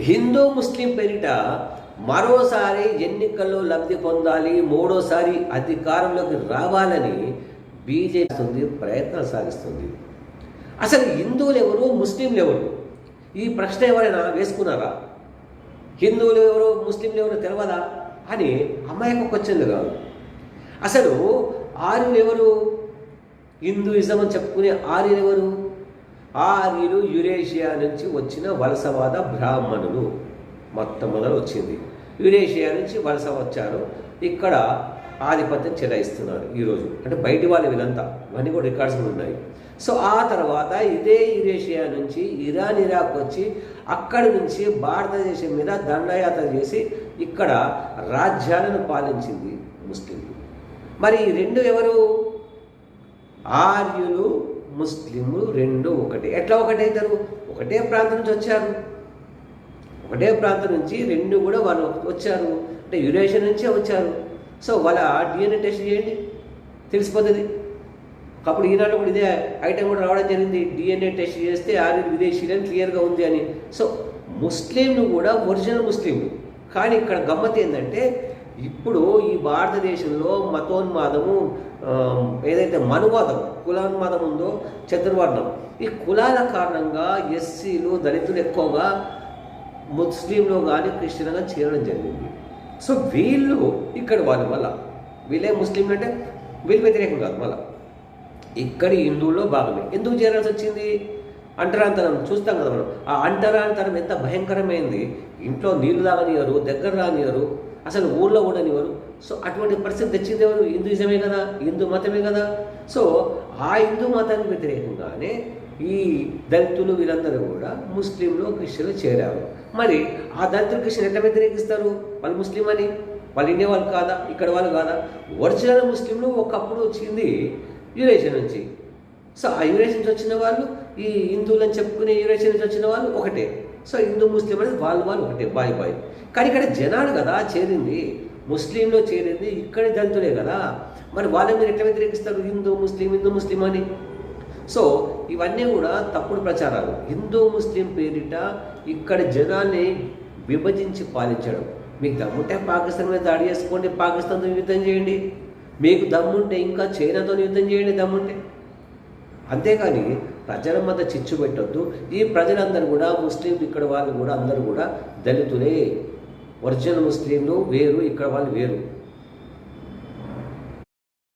హిందూ ముస్లిం పేరిట మరోసారి ఎన్నికల్లో లబ్ధి పొందాలి, మూడోసారి అధికారంలోకి రావాలని బీజేపీ ప్రయత్నాలు సాగిస్తుంది. అసలు హిందువులు ఎవరు, ముస్లింలు ఎవరు? ఈ ప్రశ్న ఎవరైనా వేసుకున్నారా? హిందువులు ఎవరు, ముస్లింలు ఎవరు తెలియదా అని అమాయక క్వశ్చన్లు కాదు. అసలు ఆర్యులు ఎవరు? హిందూయిజం అని చెప్పుకునే ఆర్యులు ఎవరు? ఆర్యులు యురేషియా నుంచి వచ్చిన వలసవాద బ్రాహ్మణులు. మొట్టమొదలు వచ్చింది యురేషియా నుంచి వలస వచ్చారు, ఇక్కడ ఆధిపత్యం చెలాయిస్తున్నారు ఈరోజు. అంటే బయటి వాళ్ళు వీళ్ళంతా, ఇవన్నీ కూడా రికార్డ్స్ ఉన్నాయి. సో ఆ తర్వాత ఇదే యురేషియా నుంచి ఇరాన్, ఇరాక్ వచ్చి అక్కడి నుంచి భారతదేశం మీద దండయాత్ర చేసి ఇక్కడ రాజ్యాలను పాలించింది ముస్లింలు. మరి ఈ రెండు ఎవరు? ఆర్యులు ముస్లింలు రెండు ఒకటే. ఎట్లా ఒకటైతారు? ఒకటే ప్రాంతం నుంచి వచ్చారు, ఒకటే ప్రాంతం నుంచి రెండు కూడా వాళ్ళు వచ్చారు, అంటే యురేషియా నుంచే వచ్చారు. సో వాళ్ళ డిఎన్ఏ టెస్ట్ చేయండి, తెలిసిపోతుంది. అప్పుడు ఈనాడు కూడా ఇదే ఐటెం కూడా రావడం జరిగింది, డిఎన్ఏ టెస్ట్ చేస్తే ఆర్యులు విదేశీయులని క్లియర్గా ఉంది అని. సో ముస్లింలు కూడా ఒరిజినల్ ముస్లింలు. కానీ ఇక్కడ గమ్మత్ ఏంటంటే, ఇప్పుడు ఈ భారతదేశంలో మతోన్మాదము, ఏదైతే మనువాదం, కులాన్మాదం ఉందో, చతుర్వర్ణం, ఈ కులాల కారణంగా ఎస్సీలు, దళితులు ఎక్కువగా ముస్లింలు కానీ క్రిస్టియన్లు కానీ చేరడం జరిగింది. సో వీళ్ళు ఇక్కడ వాళ్ళు మళ్ళా వీళ్ళే ముస్లింలు అంటే వీళ్ళు వ్యతిరేకం కాదు, మళ్ళీ ఇక్కడి హిందువుల్లో భాగమే. ఎందుకు చేరాల్సి వచ్చింది? అంటరాంతరం చూస్తాం కదా మనం. ఆ అంటరాంతరం ఎంత భయంకరమైంది. ఇంట్లో నీళ్లు తాగనియరు, దగ్గర రానియరు, అసలు ఊళ్ళో కూడా నివ్వరు. సో అటువంటి పరిస్థితి తెచ్చింది ఎవరు? హిందూయిజమే కదా, హిందూ మతమే కదా. సో ఆ హిందూ మతానికి వ్యతిరేకంగానే ఈ దళితులు వీళ్ళందరూ కూడా ముస్లింలు, క్రిస్టియన్లు చేరారు. మరి ఆ దళితులు క్రిస్టియన్ ఎట్లా వ్యతిరేకిస్తారు? వాళ్ళు ముస్లిం అని, వాళ్ళు ఇండియా వాళ్ళు కాదా, ఇక్కడ వాళ్ళు కాదా? ఒరిజినల్ ముస్లింలు ఒకప్పుడు వచ్చింది యురేషియా నుంచి. సో ఆ యురేషియా నుంచి వచ్చిన వాళ్ళు, ఈ హిందువులు అని చెప్పుకునే యురేషియా నుంచి వచ్చిన వాళ్ళు ఒకటే. సో హిందూ ముస్లిం అనేది వాళ్ళు ఒకటే, బాయ్. కానీ ఇక్కడ జనాలు కదా చేరింది, ముస్లింలో చేరింది ఇక్కడి దళితులే కదా. మరి వాళ్ళని మీరు ఎట్లా వ్యతిరేకిస్తారు? హిందూ ముస్లిం అని. సో ఇవన్నీ కూడా తప్పుడు ప్రచారాలు. హిందూ ముస్లిం పేరిట ఇక్కడ జనాల్ని విభజించి పాలించడం. మీకు దమ్ముంటే పాకిస్తాన్ మీద దాడి చేసుకోండి, పాకిస్తాన్తో యుద్ధం చేయండి. మీకు దమ్ముంటే ఇంకా చైనాతో యుద్ధం చేయండి దమ్ముంటే. అంతేకాని ప్రజల మధ్య చిచ్చు పెట్టొద్దు. ఈ ప్రజలందరూ కూడా ముస్లింలు, ఇక్కడ వాళ్ళు కూడా అందరూ కూడా దళితులే. ఒరిజినల్ ముస్లింలు వేరు, ఇక్కడ వాళ్ళు వేరు.